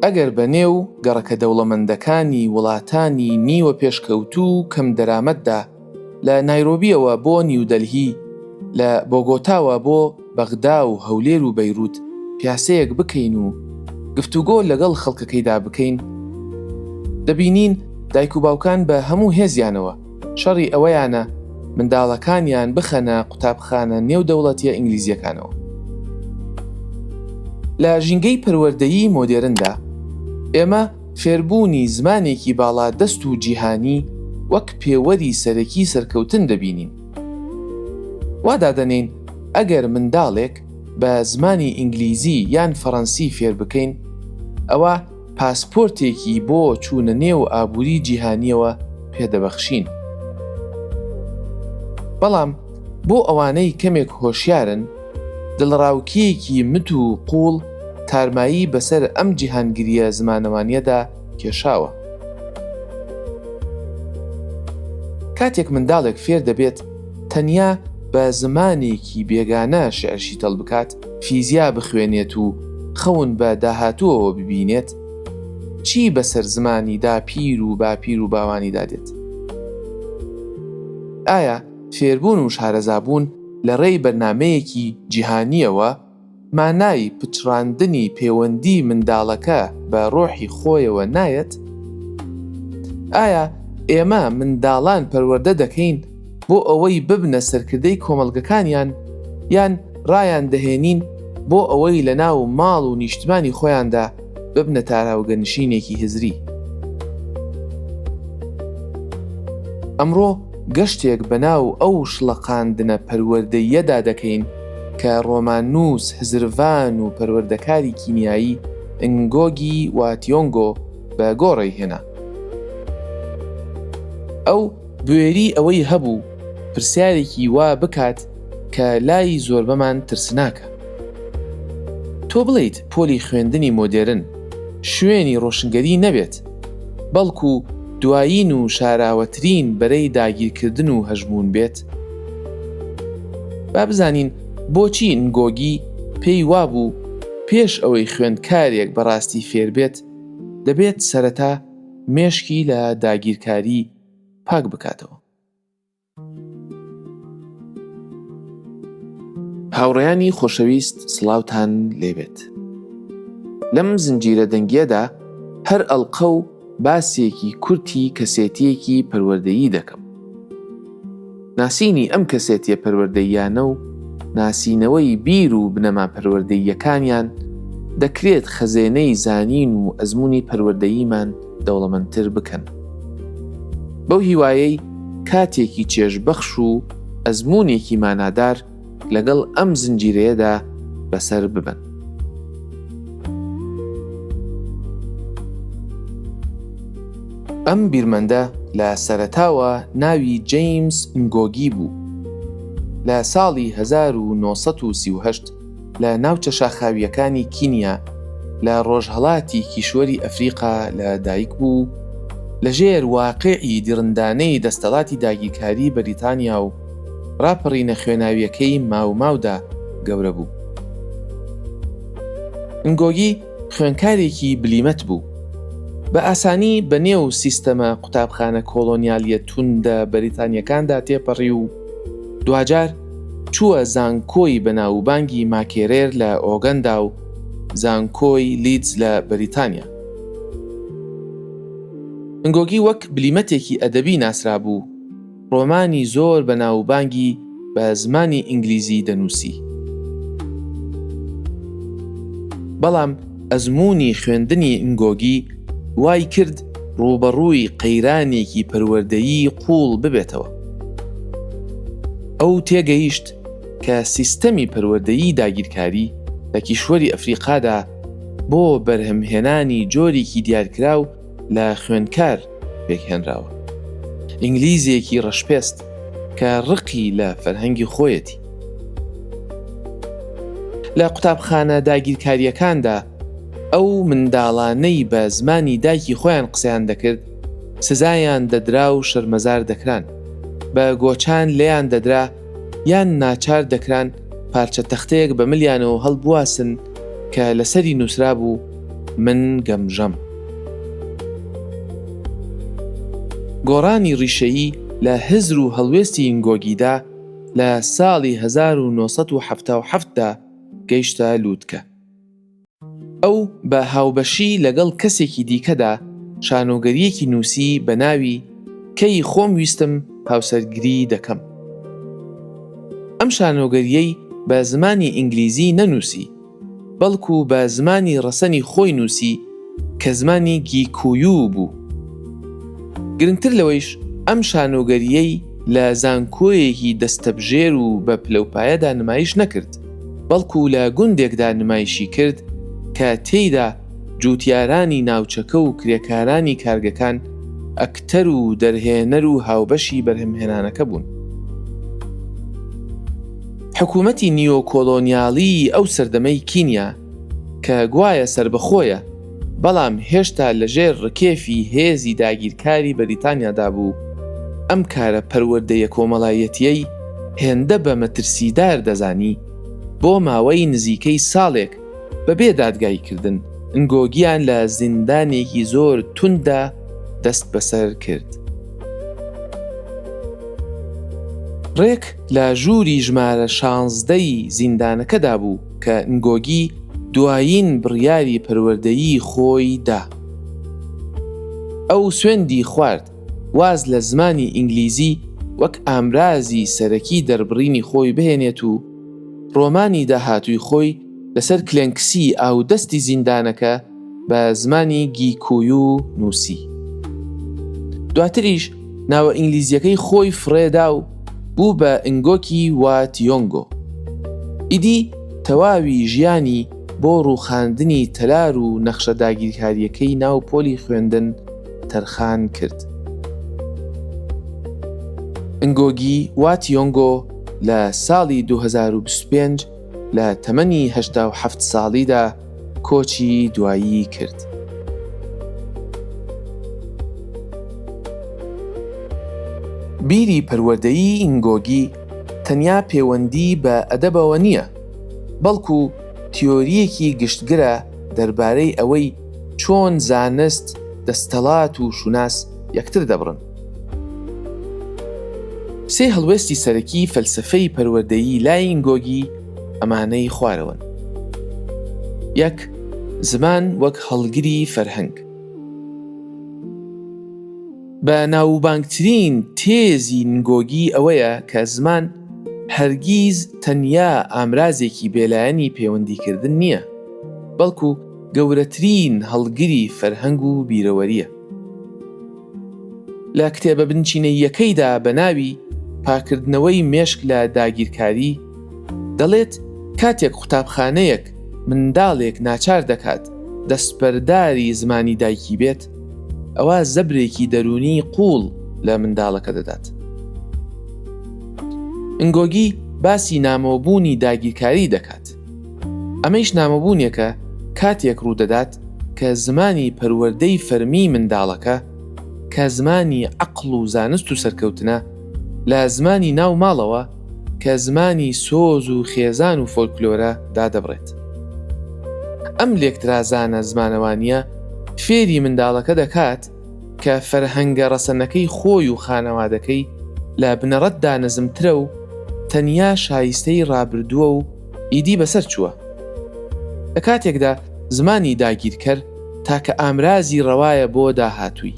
ئەگەر بەنێو گەڕەکە دەوڵەمەندەکانی وڵاتانی نیوە پێشکەوتوو کەم دەرامەتدا لە نایرۆبیەوە بۆ نیودەلهی، لە بۆگۆتاوە بۆ بەغدا و هەولێر و بەیروت پیاسەیەک بکەین و گفتوگۆ لەگەڵ خەڵکەکەیدا بکەین، دەبینین دایک و باوکان بە هەموو هێزیانەوە شەڕی ئەوەیانە منداڵەکانیان بخەنە قوتابخانە نێودەوڵەتیە ئینگلیزیەکانەوە. لە ژینگەی پەروەردەیی مۆدێرندا ئێمە فێربوونی زمانێکی باڵا دەست و جیهانی وەک پێوەری سەرەکی سەرکەوتن دەبینین. وادادەنین ئەگەر منداڵێک بە زمانی ئینگلیزی یان فەڕەنسی فێر بکەین، ئەوە پاسپۆرتێکی بۆ چوونە نێو ئابووری جیهانیەوە پێدەبەخشین. بەڵام بۆ ئەوانەی کەمێک هۆشیارن، دڵڕاوکیەکی مت و قوڵ تارمایی بەسەر ئەم جیهانگیریە زمانەوانیەدا کێشاوە. کاتێک منداڵێک فێر دەبێت تەنیا بە زمانێکی بێگانە شێعرشی تەڵ بکات، فیزیا بخوێنێت و خەون بە داهاتووەوە ببینێت، چی بەسەر زمانیدا پیر و باپیر و باوانی دادێت؟ ئایا فێربوون و شارەزابوون لە ڕێی بەرنمەیەکی جیهانیەوە مانای پچڕاندنی پەیوەندی منداڵەکە بە ڕۆحی خۆیەوە نایەت؟ ئایا ئێمە منداڵان پەروەردە دەکەین بۆ ئەوەی ببنە سەرکردەی کۆمەڵگەکانیان، یان ڕایان دەهێنین بۆ ئەوەی لە ناو ماڵ و نیشتمانی خۆیاندا ببنە تاراوگەنشینێکی هزری؟ ئەمڕۆ گەشتێک بەناو ئەو شڵەقاندنە پەروەردەییەدا دەکەین کە ڕۆمانوس هزروان و پەروەردەکاری کیمیایی ئنگۆگی واتیۆنگۆ بە گۆڕی هێنا. ئەو بوێری ئەوەی هەبوو پرسیارێکی وا بکات کە لای زۆربەمان ترسناکە. تۆ بڵێیت پۆلی خوێندنی مۆدێرن شوێنی ڕۆشنگەری نەبێت، بەڵکو دوایین و شاراوەترین بەرەی داگیرکردن و هەژمون بێت؟ با بزانین بۆچی ئنگۆگی پێی وابوو پێش ئەوەی خوێندکارێک بەڕاستی فێر بێت دەبێت سەرەتا مێشکی لە داگیرکاری پاک بکاتەوە. هاوڕێیانی خۆشەویست، سڵاوتان لێبێت. لەم زنجیرە دەنگیەدا هەر ئەڵقە و باسێکی کورتی کەسێتیەکی پەروەردەیی دەکەم. ناسینی ئەم کەسێتیە پەروەردەییانە و ناسینەوەی بیر و بنەما پەروەردەییەکانیان دەکرێت خەزێنەی زانین و ئەزموونی پەروەردەییمان دەوڵەمەندتر بکەن. بەو هیوایەی کاتێکی چێژبەخش و ئەزموونێکی مانادار لەگەڵ ئەم زنجیرەیەدا بەسەر ببن. ئەم بیرمەندە لە سەرەتاوە ناوی جەیمس ئنگۆگی بوو. لە ساڵی 1938 لە ناوچە شاخاویەکانی کینیا لە ڕۆژهەڵاتی کیشوەری ئەفریقا لە دایک بوو، لەژێر واقعی دیڕندانەی دەستەڵاتی داگیرکاری بەریتانیا و ڕاپەڕینە خوێناویەکەی ماوماودا گەورە بوو. ئنگۆگی خوێنکارێکی بلیمەت بوو. بە ئاسانی بەنێو سیستەمە قوتابخانە کۆڵۆنیالیە توندە بەریتانیەکاندا تێپەڕی و دوجار چووە زانکۆی بەناوبانگی ماکێرێر لە ئۆگەندا و زانکۆی لیدز لە بەریتانیا. ئنگۆگی وەک بلیمەتێکی ئەدەبی ناسرا بوو، ڕۆمانی زۆر بەناوبانگی بە زمانی ئینگلیزی دەنووسی. بەڵام ئەزموونی خوێندنی ئنگۆگی وای کرد ڕوبەڕووی قەیرانێکی پەروەردەیی قوڵ ببێتەوە. ئەو تێگەیشت کە سیستەمی پەروەردەیی داگیرکاری لە کیشوەری ئەفریقادا بۆ بەرهەمهێنانی جۆرێکی دیارکراو لە خوێندکار پێکهێنراوە، ئینگلیزیەکی ڕەشپێست کە ڕقی لە فەرهەنگی خۆیەتی. لە قوتابخانە داگیرکاریەکاندا ئەو منداڵانەی بە زمانی دایکی خۆیان قسەیان دەکرد سزایان دەدرا و شەرمەزار دەکران، بە گۆچان لێیان دەدرا یان ناچار دەکران پارچە تەختەیەک بە ملیانەوە هەڵبواسن کە لەسەری نووسرا بوو من گەمژەم. گۆڕانی ڕیشەیی لە هزر و هەڵوێستی ئینگۆگیدا لە ساڵی 1970دا گەیشتە لووتکە. ئەو بە هاوبەشی لەگەڵ کەسێکی دیکەدا شانۆگەریەکی نووسی بە ناوی کەی خۆم ویستم هاوسەرگیری دەکەم. ئەم شانۆگەریەی بە زمانی ئینگلیزی نەنووسی، بەڵکو بە زمانی ڕەسەنی خۆی نووسی کە زمانی گیکویو بوو. گرنگتر لەوەیش ئەم شانۆگەریەی لە زانکۆیەکی دەستەبژێر و بە پلەپایەدا نمایش نەکرد، بەڵکو لە گوندێکدا نمایشی کرد کە تێیدا جوتیارانی ناوچەکە و کرێکارانی کارگەکان ئەکتەر و دەرهێنەر و هاوبەشی بەرهەمهێنانەکە بوون. حکوومەتی نیۆکۆلۆنیاڵی ئەو سەردەمەی کینیا کە گوایە سربەخۆیە، بەڵام هێشتا لەژێر ڕکێفی هێزی داگیرکاری بەریتانیادا بوو، ئەم کارە پەروەردەیە کۆمەڵایەتیەی هێندە بە مەترسیدار دەزانی بۆ ماوەی نزیکەی ساڵێک بەبێ دادگاییکردن ئنگۆگیان لە زیندانێکی زۆر توندا دەست بەسەر کرد. ڕێک لە ژووری ژمارە 16ی زیندانەکەدا بوو کە ئنگۆگی دوایین بڕیاری پەروەردەیی خۆی دا. ئەو سوێندی خوارد واز لە زمانی ئینگلیزی وەک ئامرازی سەرەکی دەربڕینی خۆی بهێنێت و ڕۆمانی داهاتووی خۆی لەسەر کلێنکسی ئاودەستی زیندانەکە بە زمانی گیکویو نووسی. دواتریش ناوە ئینگلیزیەکەی خۆی فڕێدا و بوو بە ئنگۆکی وا تیۆنگۆ. ئیدی تەواوی ژیانی بۆ ڕووخاندنی تەلار و نەخشە داگیرکاریەکەی ناو پۆلی خوێندن تەرخان کرد. ئنگۆگی وا تیۆنگۆ لە ساڵی 2025 لە تەمەنی 87 ساڵیدا کۆچی دوایی کرد. بیری پەروەردەیی ئینگۆگی تەنیا پەیوەندی بە ئەدەبەوە نییە، بەڵکو تیۆریەکی گشتگرە دەربارەی ئەوەی چۆن زانست، دەستەڵات و شوناس یەکتر دەبڕن. سێ هەڵوێستی سەرەکی فەلسفەی پەروەردەیی لای ئینگۆگی ئەمانەی خوارەوەن. 1. زمان وەک هەڵگری فەرهەنگ. بە ناوبانگترین تێزی ئینگۆگی ئەوەیە کە زمان هەرگیز تەنیا ئامرازێکی بێلایەنی پەیوەندیکردن نییە، بەڵکو گەورەترین هەڵگری فەرهەنگ و بیرەوەریە. لە کتێبە بنچینەیەکەیدا بە ناوی پاکردنەوەی مێشک لە داگیرکاری دەڵێت کاتێک قوتابخانەیەک منداڵێک ناچار دەکات دەستبەرداری زمانی دایکی بێت، ئەوە زەبرێکی دەرونی قوڵ لە منداڵەکە دەدات. ئنگۆگی باسی نامۆبوونی داگیرکاری دەکات. ئەمەیش نامۆبوونیەکە کاتێک ڕوودەدات کە زمانی پەروەردەی فەرمی منداڵەکە کە زمانی عەقڵ و زانست و سەرکەوتنە لە زمانی ناو ماڵەوە کە زمانی سۆز و خێزان و فۆلکلۆرە دادەبڕێت. ئەم لێکترازانە زمانەوانیە فێری منداڵەکە دەکات کە فەرهەنگە ڕەسەنەکەی خۆی و خانەوادەکەی لە بنەڕەتدا نەزمترە و تەنیا شایستەی ڕابردووە و ئیدی بەسەر چووە. لە کاتێکدا زمانی داگیرکەر تاکە ئامرازی ڕەوایە بۆ داهاتووی.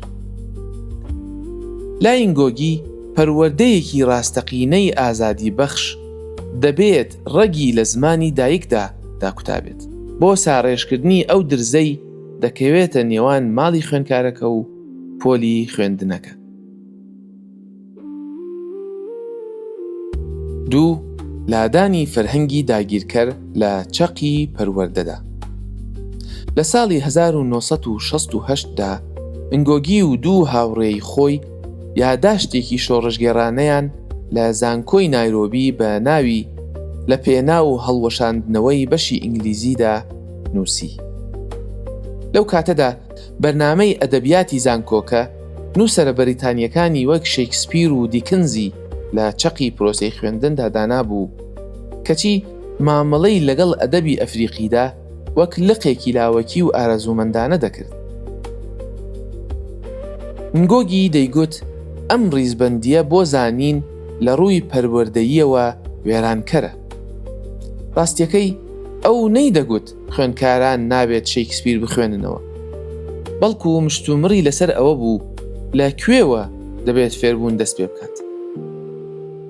لای ئینگۆگی پەروەردەیەکی ڕاستەقینەی ئازادی بەخش دەبێت ڕەگی لە زمانی دایکدا داکوتابێت بۆ ساڕێژکردنی ئەو درزەی دەکەوێتە نێوان ماڵی خوێندکارەکە و پۆلی خوێندنەکە. 2. لادانی فەرهەنگی داگیرکەر لە چەقی پەروەردەدا. لە ساڵی 1968دا ئنگۆگی و دوو هاوڕێی خۆی یاداشتێکی شۆڕژگێڕانەیان لە زانکۆی نایرۆبی بە ناوی لە پێناو هەڵوەشاندنەوەی بەشی ئینگلیزیدا نووسی. لەو کاتەدا بەرنامەی ئەدەبیاتی زانکۆکە نووسەرە بەریتانیەکانی وەک شێکسپیر و دیکنزی لە چەقی پرۆسەی خوێندندا دانابوو، کەچی مامەڵەی لەگەڵ ئەدەبی ئەفریقیدا وەک لقێکی لاوەکی و ئارەزوومەندانە دەکرد. نگۆگی دەیگوت ئەم ڕیزبەندیە بۆ زانین لە ڕووی پەروەردەییەوە وێرانکەرە. ڕاستیەکەی ئەو نەیدەگوت خوێندکاران نابێت شێکسپیر بخوێننەوە، بەڵکو مشتومڕی لەسەر ئەوە بوو لە کوێوە دەبێت فێربوون دەست پێ بکات.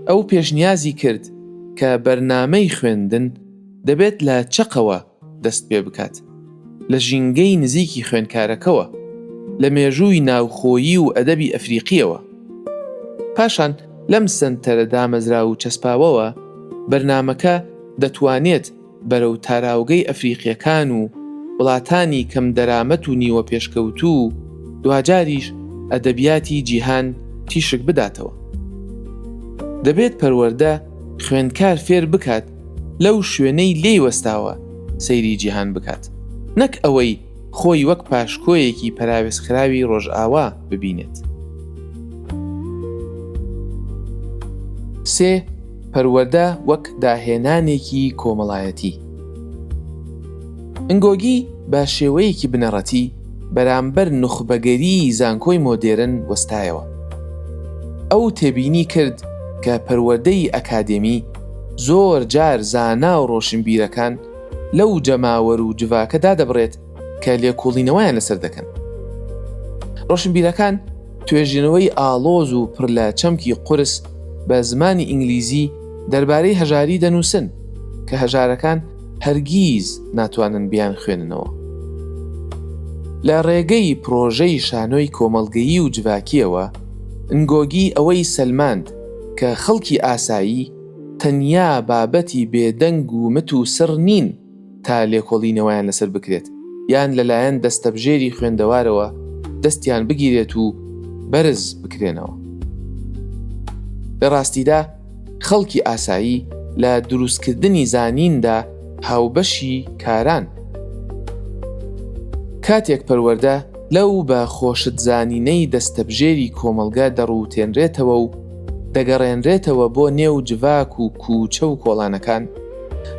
ئەو پێشنیازی کرد کە بەرنامەی خوێندن دەبێت لە چەقەوە دەست پێ بکات، لە ژینگەی نزیکی خوێندکارەکەوە، لە مێژووی ناوخۆیی و ئەدەبی ئەفریقیەوە. پاشان لەم سنتەرە دامەزرا و چەسپاوەوە بەرنامەکە دەتوانێت بەرەو تاراوگەی ئەفریقیەکان و وڵاتانی کەم دەرامەت و نیوە پێشکەوتوو و دوجاریش ئەدەبیاتی جیهان تیشک بداتەوە. دەبێت پەروەردە خوێندکار فێر بکات لەو شوێنەی لێی وەستاوە سەیری جیهان بکات، نەک ئەوەی خۆی وەک پاشکۆیەکی پەراوێزخراوی ڕۆژئاوا ببینێت. 3. پەروەردە وەک داهێنانێکی کۆمەڵایەتی. نگۆگی بە شێوەیەکی بنەڕەتی بەرامبەر نوخبەگەری زانکۆی مۆدێرن وەستایەوە. ئەو تێبینی کرد کە پەروەردەی ئەکادێمی زۆر جار زانا و ڕۆشنبیرەکان لەو جەماوەر و جڤاکەدا دەبڕێت کە لێکۆڵینەوەیان لەسەر دەکەن. ڕۆشنبیرەکان توێژینەوەی ئاڵۆز و پڕ لە چەمکی قورس بە زمانی ئینگلیزی دەربارەی هەژاری دەنووسن کە هەژارەکان هەرگیز ناتوانن بیان خوێننەوە. لە ڕێگەی پرۆژەی شانۆی کۆمەڵگەیی و جڤاکیەوە نگۆگی ئەوەی سەلماند کە خەڵکی ئاسایی تەنیا بابەتی بێدەنگ و مت و سڕ نین تا لێکۆڵینەوەیان لەسەر بکرێت یان لەلایەن دەستەبژێری خوێندەوارەوە دەستیان بگیرێت و بەرز بکرێنەوە. لە ڕاستیدا خەڵکی ئاسایی لە دروستکردنی زانیندا هاوبەشی کاران. کاتێک پەروەردە لەو بە خۆشت زانینەی دەستەبژێری کۆمەلگا دەڕووتێنرێتەوە و دەگەڕێنرێتەوە بۆ نێو جڤاک و کووچە و کۆڵانەکان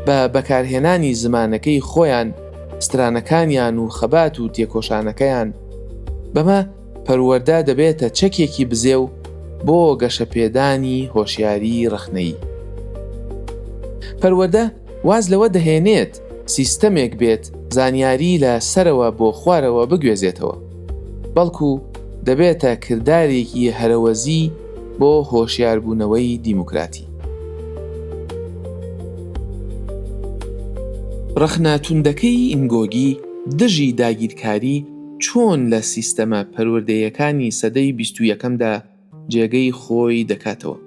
بە بەکارهێنانی زمانەکەی خۆیان، سترانەکانیان و خەبات و تێکۆشانەکەیان، بەمە پەروەردە دەبێتە چەکێکی بزێو بۆ گەشەپێدانی هۆشیاری ڕەخنەیی. پەروەردە واز لەوە دەهێنێت سیستەمێک بێت زانیاری لە سەرەوە بۆ خوارەوە بگوێزێتەوە، بەڵکو دەبێتە کردارێکی هەرەوەزی بۆ هۆشیاربوونەوەی دیموکراتی. ڕەخنەتوندەکەی ئینگۆگی دژی داگیرکاری چۆن لە سیستەمە پەروەردەیەکانی سەدەی 21دا جێگەی خۆی دەکاتەوە.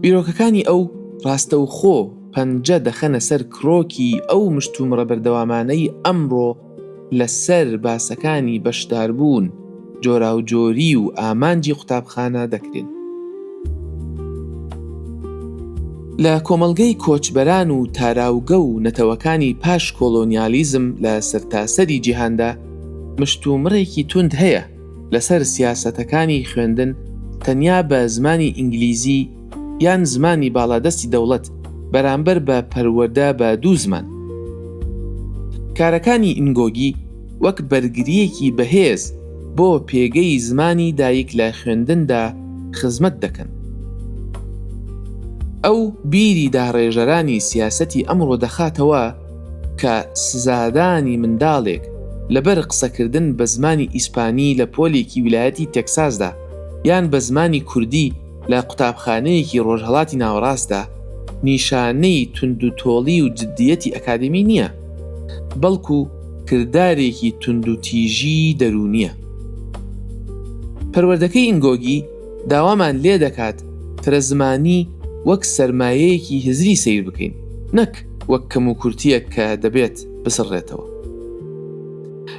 بیرۆکەکانی ئەو ڕاستەوخۆ پەنجە دەخەنە سەر کرۆکی ئەو مشتومڕە بەردەوامانەی ئەمڕۆ لەسەر باسەکانی بەشداربوون، جۆراوجۆری و ئامانجی قوتابخانە دەکرێن. لە کۆمەڵگەی کۆچبەران و تاراوگە و نەتەوەکانی پاش کۆلۆنیالیزم لە سەرتاسەری جیهاندا مشتومڕێکی توند هەیە لەسەر سیاسەتەکانی خوێندن تەنیا بە زمانی ئینگلیزی یان زمانی باڵادەستی دەوڵەت بەرامبەر بە پەروەردە بە دوو زمان. کارەکانی ئینگۆگی وەک بەرگریەکی بەهێز بۆ پێگەی زمانی دایک لە خوێندندا خزمەت دەکەن. ئەو بیری داڕێژەرانی سیاسەتی ئەمڕۆ دەخاتەوە کە سزادانی منداڵێک لەبەر قسەکردن بە زمانی ئیسپانی لە پۆلێکی ویلایەتی تێکساسدا یان بە زمانی کوردی لە قوتابخانەیەکی ڕۆژهەڵاتی ناوەڕاستدا نیشانەی توندوتۆڵی و جددیەتی ئەکادمی نییە، بەڵکو کردارێکی توندوتیژی دەرونیە. پەروەردەکەی ئینگۆگی داوامان لێ دەکات فرەزمانی وەک سەرمایەیەکی هزری سیر بکەین، نەک وەک کەم و کورتیەک کە دەبێت بسڕێتەوە.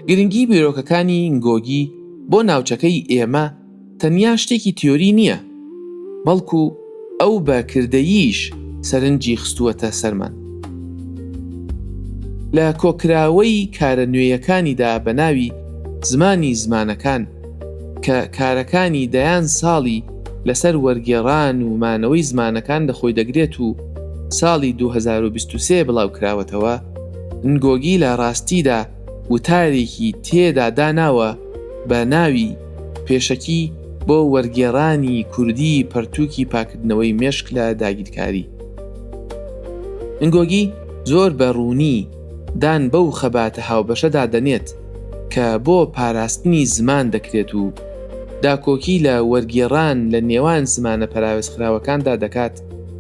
گرنگی بیرۆکەکانی ئینگۆگی بۆ ناوچەکەی ئێمە تەنیا شتێکی تیۆری نییە، بەڵکو ئەو بە کردەییش سەرنجی خستووەتە سەرمان. لە کۆکراوەی کارە نوێیەکانیدا بە ناوی زمانی زمانەکان کە کارەکانی دەیان ساڵی لەسەر وەرگێڕان و مانەوەی زمانەکان دەخۆی دەگرێت و ساڵی 2023 بڵاو کراوەتەوە، نگۆگی لە ڕاستیدا وتارێکی تێدا داناوە بە ناوی پێشەکی بۆ وەرگێڕانی کوردی پەرتووکی پاکردنەوەی مێشک لە داگیرکاری. نگۆگی زۆر بە ڕوونی دان بەو خەباتە هاوبەشەدا دەنێت کە بۆ پاراستنی زمان دەکرێت و داکۆکی لە وەرگێڕان لە نێوان زمانە پەراوێزخراوەکاندا دەکات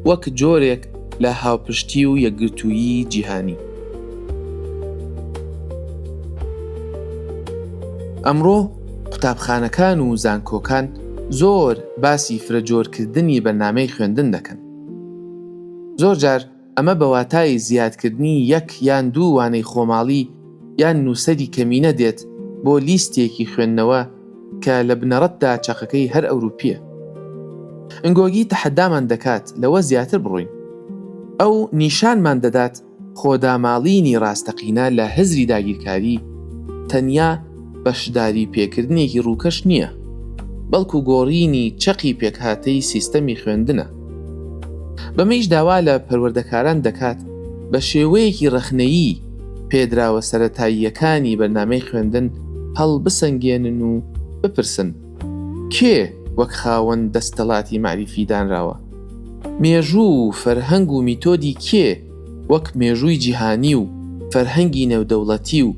وەک جۆرێک لە هاوپشتی و یەکگرتوویی جیهانی. ئەمڕۆ قوتابخانەکان و زانکۆکان زۆر باسی فرەجۆرکردنی بەرنامەی خوێندن دەکەن. زۆر جار ئەمە بە واتای زیادکردنی یەک یان دوو وانەی خۆماڵی یان نووسەری کەمینە دێت بۆ لیستێکی خوێندنەوە کە لە بنەڕەتدا چەقەکەی هەر ئەوروپیە. نگۆگی تەحەدامان دەکات لەوە زیاتر بڕۆین. ئەو نیشانمان دەدات خۆداماڵینی ڕاستەقینە لە هزری داگیرکاری تەنیا بەشداری پێکردنێکی ڕووکەش نییە، بەڵکو گۆڕینی چەقی پێکهاتەی سیستەمی خوێندنە. بەمەیش داوا لە پەروەردەکاران دەکات بە شێوەیەکی ڕەخنەیی پێدراوە سەرەتاییەکانی بەرنامەی خوێندن هەڵبسەنگێنن و بپرسن کێ وەک خاوەن دەستەڵاتی معریفی دانراوە؟ مێژوو و فەرهەنگ و میتۆدی کێ وەک مێژووی جیهانی و فەرهەنگی نێودەوڵەتی و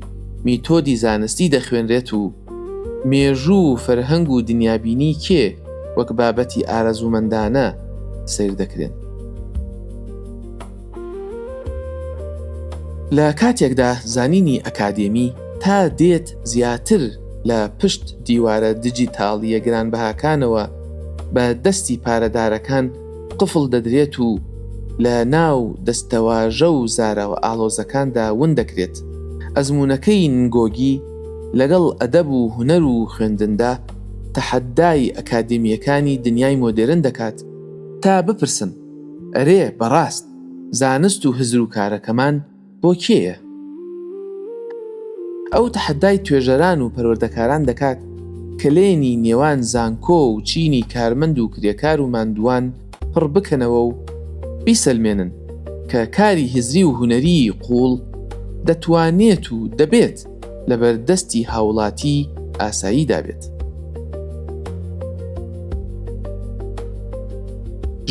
میتۆدی زانستی دەخوێنرێت و مێژوو و فەرهەنگ و دنیابینی کێ وەک بابەتی ئارەزوومەندانە سیر دەکرێن. لە کاتێکدا زانینی ئەکادێمی تا دێت زیاتر لە پشت دیوارە دیجیتاڵیە گرانبەهاکانەوە بە دەستی پارەدارەکان قفڵ دەدرێت و لە ناو دەستەواژە و زاراوە ئاڵۆزەکاندا ون دەکرێت. ئەزمونونەکەی نگۆگی لەگەڵ ئەدەب و هونەر و خوێندندا تەحەدای ئەکادێمیەکانی دنیای مۆدێرن دەکات تا بپرسن ئەرێ بەڕاست زانست و هزر و کارەکەمان بۆ کێیە؟ ئەو تەحەدای توێژەران و پەروەردەکاران دەکات کە لێنی نێوان زانکۆ و چینی کارمەند و کرێکار و ماندووان پڕ بکەنەوە و بیسەلمێنن کە کاری هزری و هونەری قوڵ دەتوانێت و دەبێت لەبەردەستی هاوڵاتی ئاسایی دابێت.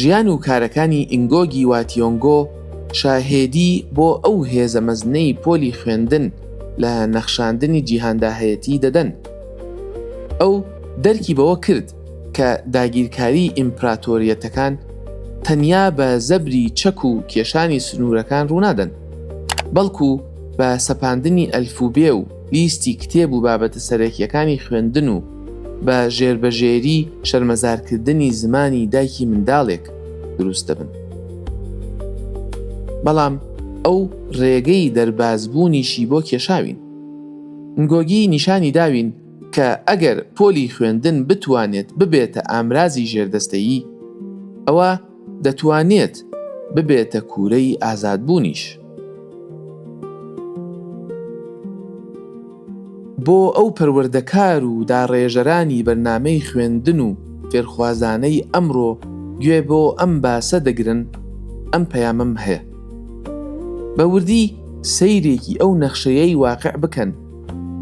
ژیان و کارەکانی ئینگۆگی واتیۆنگۆ شاهێدی بۆ ئەو هێزە مەزنەی پۆلی خوێندن لە نەخشاندنی جیهانداهەیەتی دەدەن. ئەو دەرکی بەوە کرد کە داگیرکاری ئیمپراتۆریەتەکان تەنیا بە زەبری چەک و کێشانی سنوورەکان ڕوونادەن، بەڵکو بە سەپاندنی ئەلفوبێ و لیستی کتێب و بابەتە سەرەکیەکانی خوێندن و بە ژێربەژێری شەرمەزارکردنی زمانی دایکی منداڵێک دروست دەبن. بەڵام ئەو ڕێگەی دەربازبوونیشی بۆ کێشاوین. نگۆگی نیشانی داوین کە ئەگەر پۆلی خوێندن بتوانێت ببێتە ئامرازی ژێردەستەیی، ئەوە دەتوانێت ببێتە کوورەی ئازادبوونیش. بۆ ئەو پەروەردەکار و داڕێژەرانی بەرنامەی خوێندن و فێرخوازانەی ئەمڕۆ گوێ بۆ ئەم باسە دەگرن، ئەم پەیامەم هەیە: بە وردی سەیرێکی ئەو نەخشەیەی واقع بکەن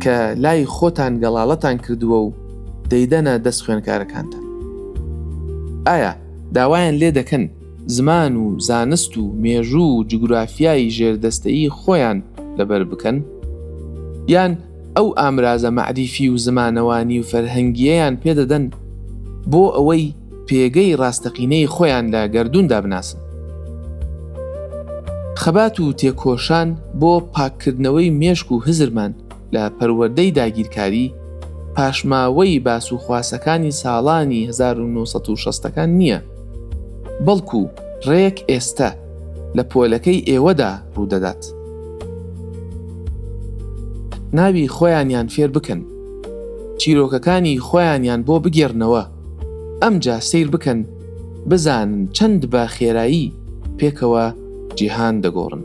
کە لای خۆتان گەڵاڵەتان کردووە و دەیدەنە دەست خوێنکارەکانتان. ئایا داوایان لێ دەکەن زمان و زانست و مێژوو و جوگرافیای ژێردەستەیی خۆیان لەبەر بکەن؟ یان ئەو ئامرازە مەعریفی و زمانەوانی و فەرهەنگیەیان پێدەدەن بۆ ئەوەی پێگەی ڕاستەقینەی خۆیان لە گەردووندا بناسن؟ خەبات و تێکۆشان بۆ پاککردنەوەی مێشک و هزرمان لە پەروەردەی داگیرکاری پاشماوەی باس و خواسەکانی ساڵانی 1960ەکان نییە، بەڵکو ڕێک ئێستا لە پۆلەکەی ئێوەدا ڕوودەدات. ناوی خۆیانیان فێر بکەن، چیرۆکەکانی خۆیانیان بۆ بگێڕنەوە، ئەمجا سیر بکەن بزانن چەند بە خێرایی پێکەوە جیهان دەگۆڕن.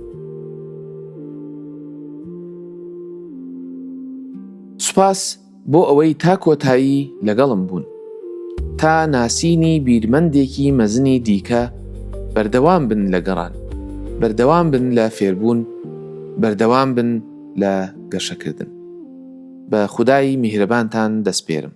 سوپاس بۆ ئەوەی تا کۆتایی لەگەڵم بوون. تا ناسینی بیرمەندێکی مەزنی دیکە بەردەوام بن لە گەڕان، بەردەوام بن لە فێربوون بەردەوام بن لە گەشەکردن. بە خودای میهرەبانتان دەسپێرم.